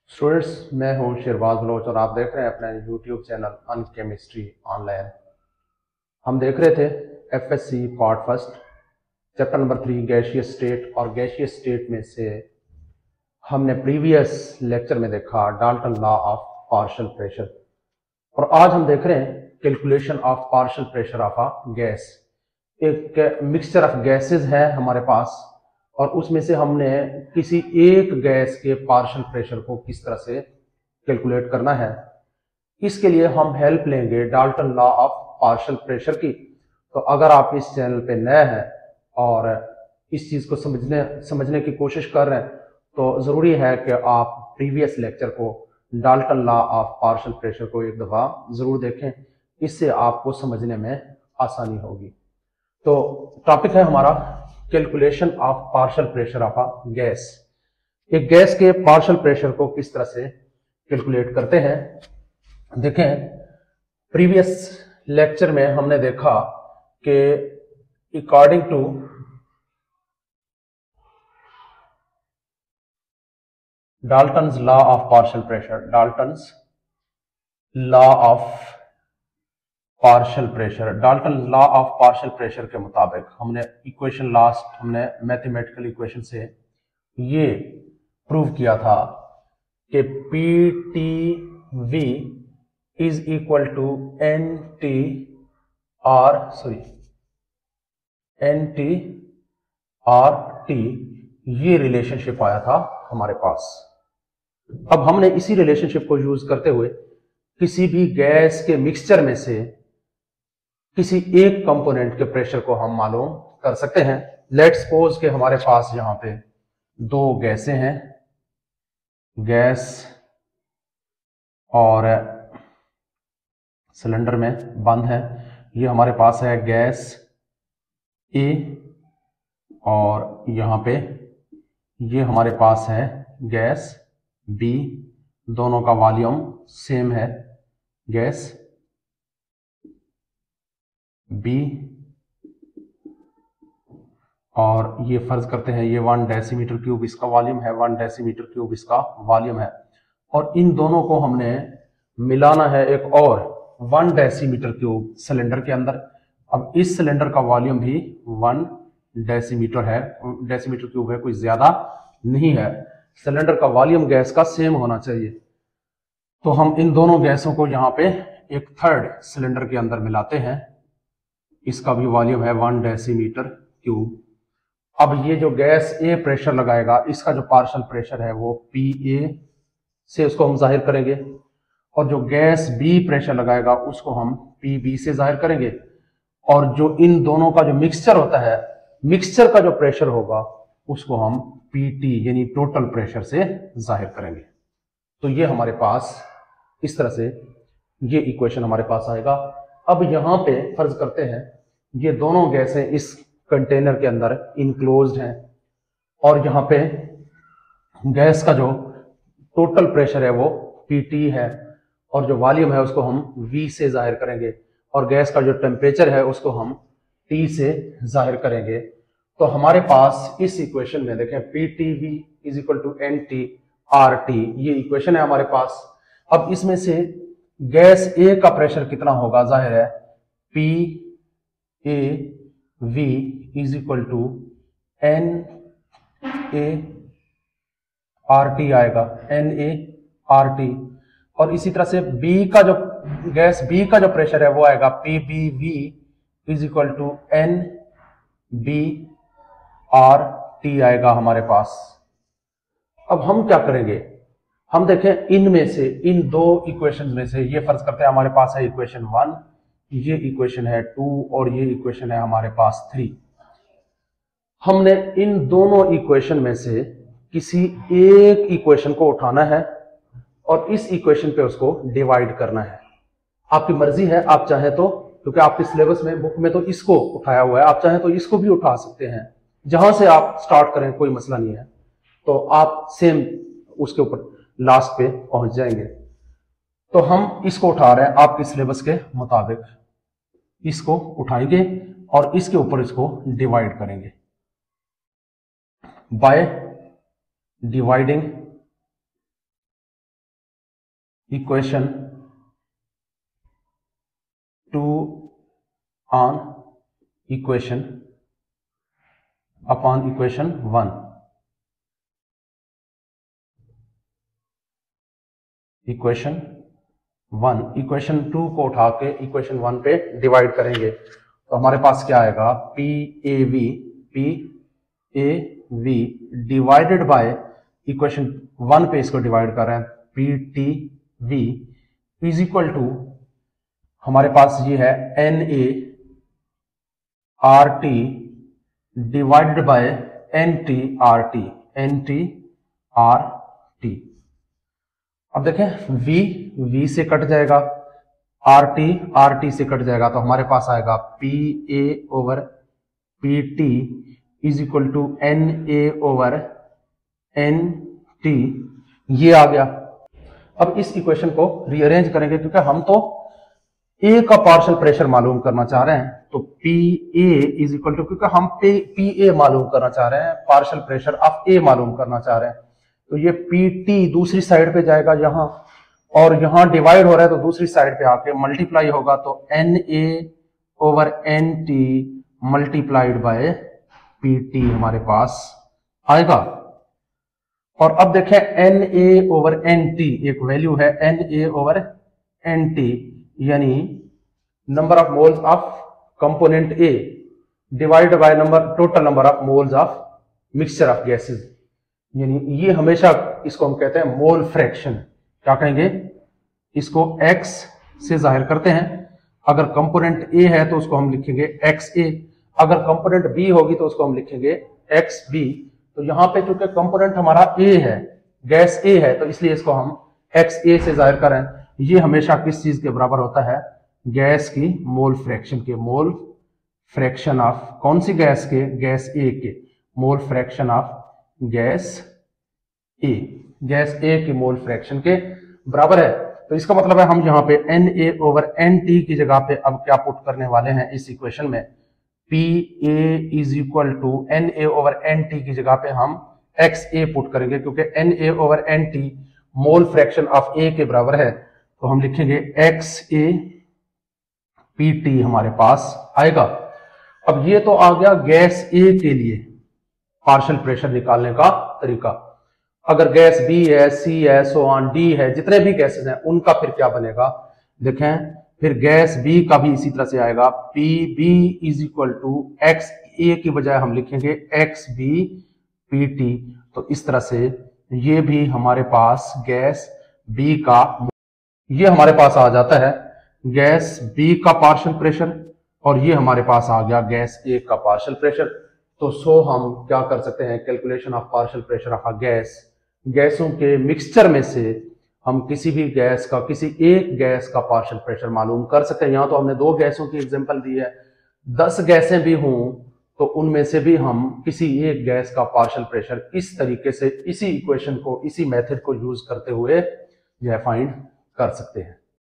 Students, मैं हूं Sherbaz Bloch और आप देख रहे हैं अपना यूट्यूब चैनल अन केमिस्ट्री ऑनलाइन। हम देख रहे थे FSc part first chapter number 3 gaseous state, और गैसियस स्टेट में से हमने प्रीवियस लेक्चर में देखा Dalton law of partial pressure, और आज हम देख रहे हैं calculation of partial pressure of a gas. एक मिक्सचर ऑफ गैसेस है हमारे पास, और उसमें से हमने किसी एक गैस के पार्शियल प्रेशर को किस तरह से कैलकुलेट करना है। इसके लिए हम हेल्प लेंगे Dalton law of partial pressure की। तो अगर आप इस चैनल पे नए हैं और इस चीज को समझने की कोशिश कर रहे हैं, तो जरूरी है कि आप प्रीवियस लेक्चर को Dalton law of partial pressure को एक दफा जरूर देखें, इससे आपको समझने में आसानी होगी। तो टॉपिक है हमारा calculation of partial pressure of a gas. एक गैस के पार्शियल प्रेशर को किस तरह से कैलकुलेट करते हैं, देखें। प्रीवियस लेक्चर में हमने देखा कि according to Dalton's law of partial pressure, Dalton's law of partial pressure, Dalton law of partial pressure के मुताबिक हमने इक्वेशन लास्ट हमने मैथमेटिकल इक्वेशन से ये प्रूव किया था कि P T V is equal to N T R T, ये रिलेशनशिप आया था हमारे पास। अब हमने इसी रिलेशनशिप को यूज करते हुए किसी भी गैस के मिक्सचर में से किसी एक कंपोनेंट के प्रेशर को हम मालूम कर सकते हैं। लेट्स सपोज कि हमारे पास यहां पे दो गैसें हैं, गैस और सिलेंडर में बंद है। ये हमारे पास है गैस ए, और यहां पे ये हमारे पास है गैस बी। दोनों का वॉल्यूम सेम है, गैस बी, और ये फर्ज करते हैं ये 1 डेसीमीटर क्यूब इसका वॉल्यूम है, 1 डेसीमीटर क्यूब इसका वॉल्यूम है, और इन दोनों को हमने मिलाना है एक और 1 डेसीमीटर क्यूब सिलेंडर के अंदर। अब इस सिलेंडर का वॉल्यूम भी 1 डेसीमीटर है, डेसीमीटर क्यूब है, कोई ज्यादा नहीं है। सिलेंडर का वॉल्यूम गैस का सेम होना चाहिए। तो हम इन दोनों गैसों को यहाँ पे एक थर्ड सिलेंडर के अंदर मिलाते हैं, इसका भी वॉल्यूम है 1 डेसीमीटर क्यूब। अब ये जो गैस ए प्रेशर लगाएगा, इसका जो पार्शियल प्रेशर है वो पी ए से उसको हम जाहिर करेंगे, और जो गैस बी प्रेशर लगाएगा उसको हम पी बी से जाहिर करेंगे, और जो इन दोनों का जो मिक्सचर होता है, मिक्सचर का जो प्रेशर होगा उसको हम पी टी यानी टोटल प्रेशर से जाहिर करेंगे। तो ये हमारे पास इस तरह से ये इक्वेशन हमारे पास आएगा। अब यहां पे फर्ज करते हैं ये दोनों गैसें इस कंटेनर के अंदर इनक्लोज्ड हैं, और यहां पे गैस का जो टोटल प्रेशर है वो पीटी है, और जो वॉल्यूम है उसको हम वी से जाहिर करेंगे, और गैस का जो टेम्परेचर है उसको हम टी से जाहिर करेंगे। तो हमारे पास इस इक्वेशन में देखें P T V is equal to N T R T, ये इक्वेशन है हमारे पास। अब इसमें से गैस ए का प्रेशर कितना होगा, जाहिर है P A V is equal to N A R T आएगा, एन ए आर टी। और इसी तरह से बी का जो गैस बी का जो प्रेशर है वो आएगा P B V is equal to N B R T आएगा हमारे पास। अब हम क्या करेंगे, हम देखें इनमें से इन दो इक्वेशंस में से ये फर्ज करते हैं हमारे पास है इक्वेशन 1, ये इक्वेशन है 2, और ये इक्वेशन है हमारे पास 3। हमने इन दोनों इक्वेशन में से किसी एक इक्वेशन को उठाना है और इस इक्वेशन पे उसको डिवाइड करना है। आपकी मर्जी है, आप चाहे तो, क्योंकि आपके सिलेबस में बुक में तो इसको उठाया हुआ है, आप चाहे तो इसको भी उठा सकते हैं। जहां से आप स्टार्ट करें कोई मसला नहीं है, तो आप सेम उसके ऊपर लास्ट पे पहुंच जाएंगे। तो हम इसको उठा रहे हैं आपके सिलेबस के मुताबिक, इसको उठाएंगे और इसके ऊपर इसको डिवाइड करेंगे by dividing equation 2 on equation upon equation 1। Equation 2 को उठा के इक्वेशन 1 पे डिवाइड करेंगे तो हमारे पास क्या आएगा, P A V divided by equation 1 पे इसको डिवाइड कर रहे हैं, P T V is equal to हमारे पास ये है N A R T divided by N T R T. अब देखें v से कट जाएगा, आर टी से कट जाएगा तो हमारे पास आएगा P A over P T is equal to N A over N T, ये आ गया। अब इस इक्वेशन को रीअरेंज करेंगे क्योंकि हम तो ए का पार्शियल प्रेशर मालूम करना चाह रहे हैं, तो P A is equal to, क्योंकि हम पी ए मालूम करना चाह रहे हैं, पार्शियल प्रेशर ऑफ ए मालूम करना चाह रहे हैं, तो ये पी टी दूसरी साइड पे जाएगा यहां, और यहां डिवाइड हो रहा है तो दूसरी साइड पे आके मल्टीप्लाई होगा, तो N A over N T multiplied by P T हमारे पास आएगा। और अब देखें N A over N T एक वैल्यू है, N A over N T यानी number of moles of component A divide by total number of moles of mixture of gases, यानी ये हमेशा इसको हम कहते हैं मोल फ्रैक्शन। क्या कहेंगे, इसको x से जाहिर करते हैं। अगर कंपोनेंट A है तो उसको हम लिखेंगे XA, अगर कंपोनेंट B होगी तो उसको हम लिखेंगे XB। तो यहां पे चूंकि कंपोनेंट हमारा A है, गैस A है, तो इसलिए इसको हम XA से जाहिर करें। ये हमेशा किस चीज के बराबर होता है, गैस की मोल फ्रैक्शन के, मोल फ्रैक्शन ऑफ कौन सी गैस के, गैस A के, मोल फ्रैक्शन ऑफ गैस A की मोल फ्रैक्शन के बराबर है। तो इसका मतलब है हम यहाँ पे N A over N T की जगह पे अब क्या पुट करने वाले हैं इस इक्वेशन में, P A is equal to N A over N T की जगह पे हम एक्स ए पुट करेंगे, क्योंकि N A over N T mole fraction of A के बराबर है, तो हम लिखेंगे एक्स ए पी टी हमारे पास आएगा। अब ये तो आ गया गैस ए के लिए पार्शियल प्रेशर निकालने का तरीका। अगर गैस बी है, सी है, सो ऑन डी है, जितने भी गैसेस हैं उनका फिर क्या बनेगा, देखें फिर गैस बी का भी इसी तरह से आएगा, P B is equal to X A की बजाय हम लिखेंगे एक्स बी पी टी। तो इस तरह से ये भी हमारे पास गैस बी का, ये हमारे पास आ जाता है गैस बी का पार्शियल प्रेशर, और ये हमारे पास आ गया गैस ए का पार्शियल प्रेशर। तो सो हम क्या कर सकते हैं, calculation of partial pressure of a gas, गैसों के मिक्सचर में से हम किसी भी गैस का, किसी एक गैस का पार्शियल प्रेशर मालूम कर सकते हैं। यहां तो हमने 2 गैसों की एग्जांपल दी है, 10 गैसें भी हों तो उनमें से भी हम किसी एक गैस का पार्शियल प्रेशर इस तरीके से, इसी इक्वेशन को, इसी मेथड को यूज करते हुए यह फाइंड कर सकते हैं।